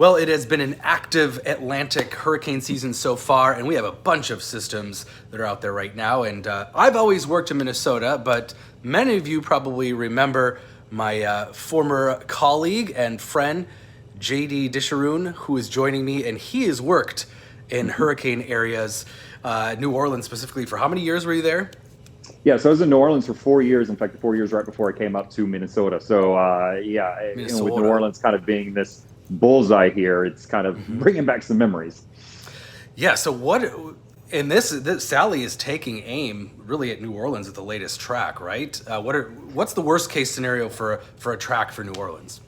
Well, it has been an active Atlantic hurricane season so far, and we have a bunch of systems that are out there right now. And I've always worked in Minnesota, but many of you probably remember my former colleague and friend, JD Disharoon, who is joining me, and he has worked in hurricane areas, New Orleans specifically. For how many years were you there? Yeah, so I was in New Orleans for 4 years. In fact, the 4 years right before I came up to Minnesota. So, with New Minnesota. Orleans kind of being this bullseye here, it's kind of bringing back some memories. Yeah. So what? In this Sally is taking aim really at New Orleans at the latest track, right? What's the worst case scenario for a track for New Orleans?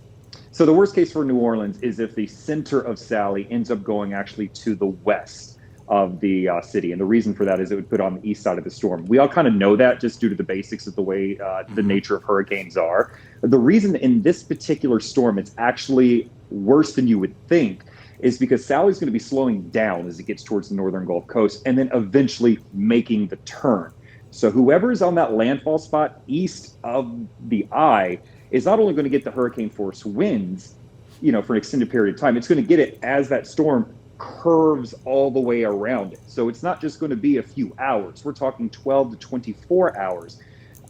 So the worst case for New Orleans is if the center of Sally ends up going actually to the west of the city. And the reason for that is it would put on the east side of the storm. We all kind of know that just due to the basics of the way the nature of hurricanes are. The reason in this particular storm it's actually worse than you would think is because Sally's going to be slowing down as it gets towards the northern Gulf Coast and then eventually making the turn. So whoever is on that landfall spot east of the eye is not only going to get the hurricane force winds, for an extended period of time, it's going to get it as that storm curves all the way around it. So it's not just going to be a few hours. We're talking 12 to 24 hours.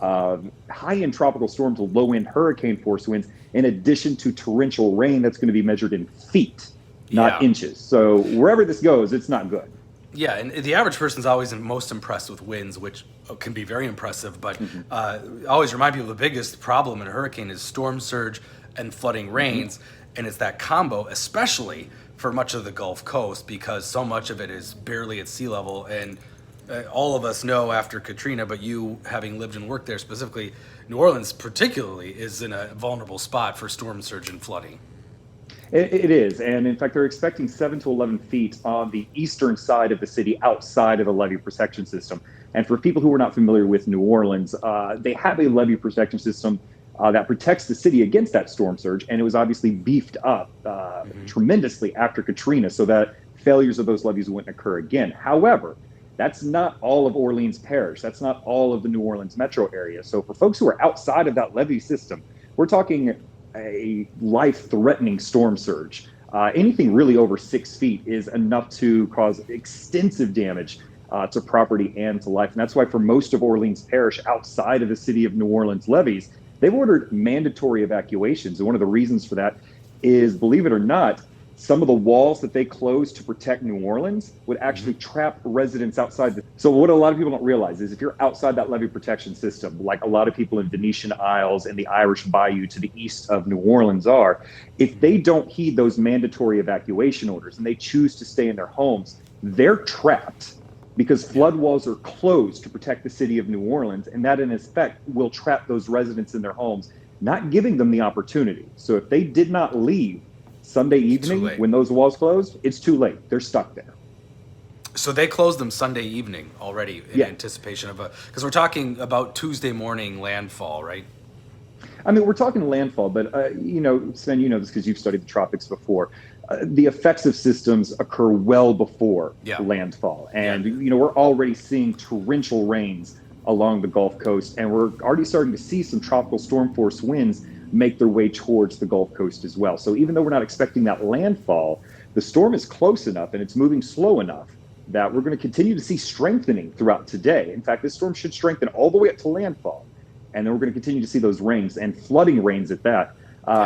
High-end tropical storm to low-end hurricane force winds, in addition to torrential rain that's going to be measured in feet, not inches. So wherever this goes, it's not good. Yeah, and the average person's always most impressed with winds, which can be very impressive. But I always remind people the biggest problem in a hurricane is storm surge and flooding rains. And it's that combo, especially for much of the Gulf Coast, because so much of it is barely at sea level. And all of us know after Katrina, but you having lived and worked there specifically, New Orleans particularly is in a vulnerable spot for storm surge and flooding. It is. And in fact, they're expecting 7 to 11 feet on the eastern side of the city outside of the levee protection system. And for people who are not familiar with New Orleans, they have a levee protection system that protects the city against that storm surge. And it was obviously beefed up tremendously after Katrina so that failures of those levees wouldn't occur again. However, that's not all of Orleans Parish. That's not all of the New Orleans metro area. So for folks who are outside of that levee system, we're talking a life-threatening storm surge. Anything really over 6 feet is enough to cause extensive damage to property and to life. And that's why for most of Orleans Parish outside of the city of New Orleans levees, they've ordered mandatory evacuations. And one of the reasons for that is, believe it or not, some of the walls that they closed to protect New Orleans would actually trap residents outside. So what a lot of people don't realize is if you're outside that levee protection system, like a lot of people in Venetian Isles and the Irish Bayou to the east of New Orleans are, if they don't heed those mandatory evacuation orders and they choose to stay in their homes, they're trapped because flood walls are closed to protect the city of New Orleans. And that in effect will trap those residents in their homes, not giving them the opportunity. So if they did not leave Sunday evening when those walls closed, it's too late. They're stuck there. So they closed them Sunday evening already in anticipation of because we're talking about Tuesday morning landfall, right? I mean, we're talking landfall, but, Sven, you know this because you've studied the tropics before. The effects of systems occur well before landfall. And, we're already seeing torrential rains along the Gulf Coast, and we're already starting to see some tropical storm force winds make their way towards the Gulf Coast as well. So even though we're not expecting that landfall, the storm is close enough and it's moving slow enough that we're going to continue to see strengthening throughout today. In fact, this storm should strengthen all the way up to landfall. And then we're going to continue to see those rains and flooding rains at that,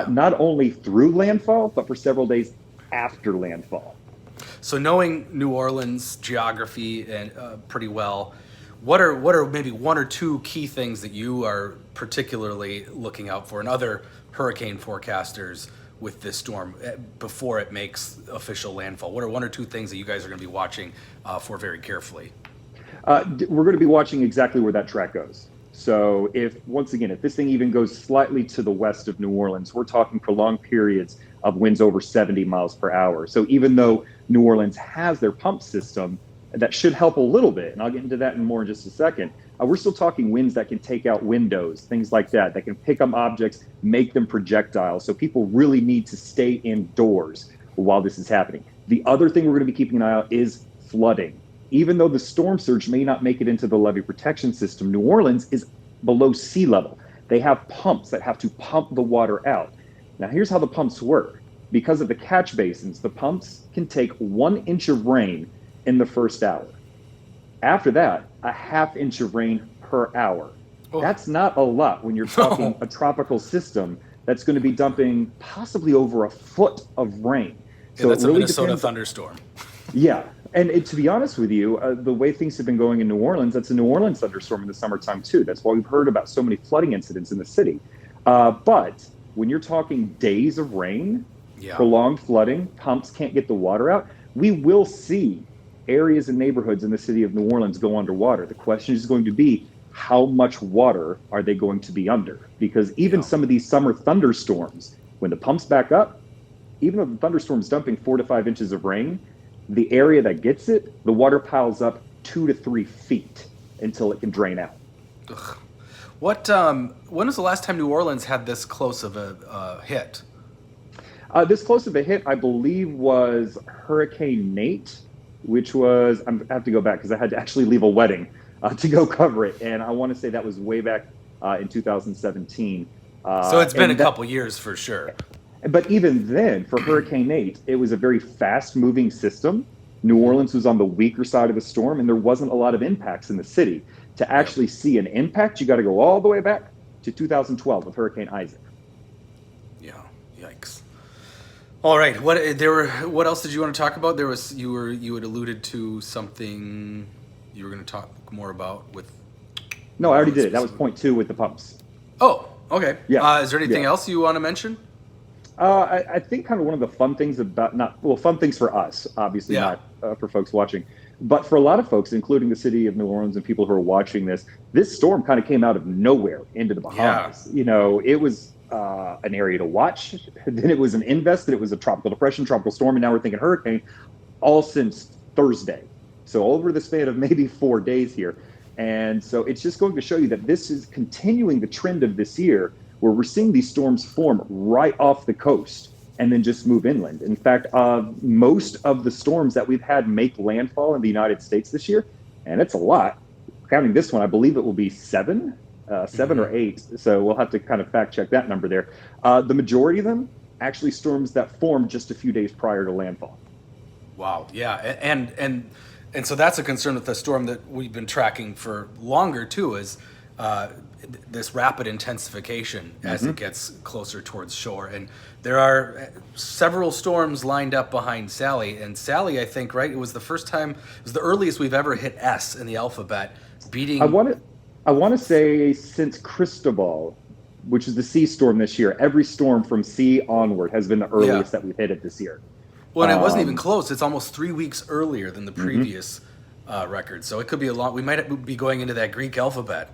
not only through landfall, but for several days after landfall. So knowing New Orleans geography and pretty well, what are maybe one or two key things that you are particularly looking out for and other hurricane forecasters with this storm before it makes official landfall? What are one or two things that you guys are going to be watching for very carefully? We're going to be watching exactly where that track goes. So if this thing even goes slightly to the west of New Orleans, we're talking prolonged periods of winds over 70 miles per hour. So even though New Orleans has their pump system, that should help a little bit, and I'll get into that more in just a second. We're still talking winds that can take out windows, things like that can pick up objects, make them projectiles. So people really need to stay indoors while this is happening. The other thing we're going to be keeping an eye out is flooding. Even though the storm surge may not make it into the levee protection system, New Orleans is below sea level. They have pumps that have to pump the water out. Now, here's how the pumps work. because of the catch basins, the pumps can take 1 inch of rain in the first hour. After that, a ½ inch of rain per hour. Oh. That's not a lot when you're talking No. a tropical system that's going to be dumping possibly over a foot of rain. Yeah, So that's it really a Minnesota depends. thunderstorm. Yeah. And to be honest with you, the way things have been going in New Orleans, that's a New Orleans thunderstorm in the summertime too. That's why we've heard about so many flooding incidents in the city. But when you're talking days of rain, Yeah. prolonged flooding, pumps can't get the water out, we will see areas and neighborhoods in the city of New Orleans go underwater. The question is going to be, how much water are they going to be under? Because even Yeah. some of these summer thunderstorms, when the pumps back up, even though the thunderstorm's dumping 4 to 5 inches of rain, the area that gets it, the water piles up 2 to 3 feet until it can drain out. Ugh. What? When was the last time New Orleans had this close of a hit? This close of a hit, I believe, was Hurricane Nate, which was, I have to go back because I had to actually leave a wedding to go cover it. And I want to say that was way back in 2017. So it's been a couple years for sure. But even then, for Hurricane Nate, it was a very fast-moving system. New Orleans was on the weaker side of the storm, and there wasn't a lot of impacts in the city. To actually see an impact, you got to go all the way back to 2012 with Hurricane Isaac. Yeah, yikes. All right, what else did you want to talk about? You had alluded to something you were going to talk more about with. No, I already did it. That was point 2 with the pumps. Oh, okay. Yeah. Is there anything else you want to mention? I think kind of one of the fun things fun things for us, obviously not for folks watching, but for a lot of folks, including the city of New Orleans and people who are watching this storm kind of came out of nowhere into the Bahamas. Yeah. You know, it was an area to watch. Then it was an invest. Then it was a tropical depression, tropical storm, and now we're thinking hurricane, all since Thursday. So over the span of maybe 4 days here. And so it's just going to show you that this is continuing the trend of this year, where we're seeing these storms form right off the coast and then just move inland. In fact, most of the storms that we've had make landfall in the United States this year, and it's a lot. Counting this one, I believe it will be 7 or 8. So we'll have to kind of fact check that number there. The majority of them actually storms that formed just a few days prior to landfall. Wow. Yeah, and so that's a concern with the storm that we've been tracking for longer too, is this rapid intensification as it gets closer towards shore. And there are several storms lined up behind Sally. And Sally, I think, right, it was the earliest we've ever hit S in the alphabet, beating. I want to say since Cristobal, which is the C storm this year, every storm from C onward has been the earliest that we've hit it this year. Well, and it wasn't even close. It's almost 3 weeks earlier than the previous record. So it could be we might be going into that Greek alphabet.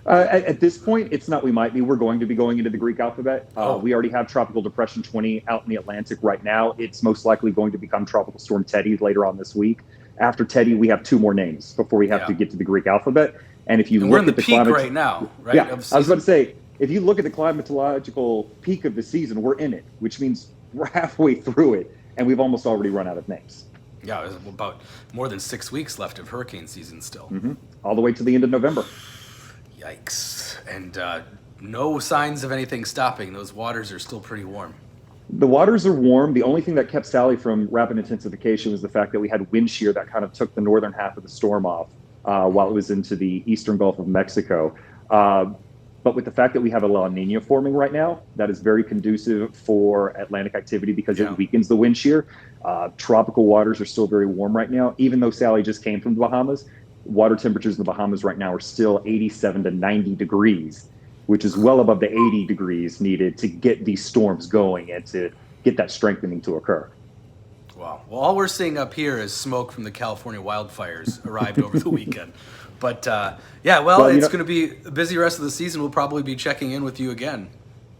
At this point, it's not we might be. We're going to be going into the Greek alphabet. We already have Tropical Depression 20 out in the Atlantic right now. It's most likely going to become Tropical Storm Teddy later on this week. After Teddy, we have 2 more names before we have to get to the Greek alphabet. And if you look we're in at the peak right now, right? Yeah, I was about to say, if you look at the climatological peak of the season, we're in it, which means we're halfway through it, and we've almost already run out of names. Yeah, there's about more than 6 weeks left of hurricane season still. All the way to the end of November. Yikes. And no signs of anything stopping. Those waters are still pretty warm. The waters are warm. The only thing that kept Sally from rapid intensification was the fact that we had wind shear that kind of took the northern half of the storm off while it was into the eastern Gulf of Mexico. But with the fact that we have a La Nina forming right now, that is very conducive for Atlantic activity because it weakens the wind shear. Tropical waters are still very warm right now. Even though Sally just came from the Bahamas, water temperatures in the Bahamas right now are still 87 to 90 degrees, which is well above the 80 degrees needed to get these storms going and to get that strengthening to occur. Wow. Well, all we're seeing up here is smoke from the California wildfires arrived over the weekend. But it's going to be a busy rest of the season. We'll probably be checking in with you again.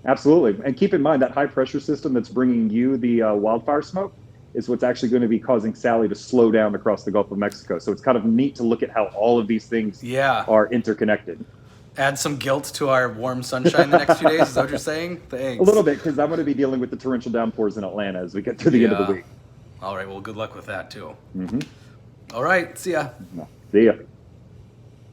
Absolutely. And keep in mind that high pressure system that's bringing you the wildfire smoke is what's actually going to be causing Sally to slow down across the Gulf of Mexico. So it's kind of neat to look at how all of these things are interconnected. Add some guilt to our warm sunshine the next few days. Is that what you're saying? Thanks. A little bit, because I'm going to be dealing with the torrential downpours in Atlanta as we get to the end of the week. All right. Well, good luck with that, too. All right. See ya. See ya.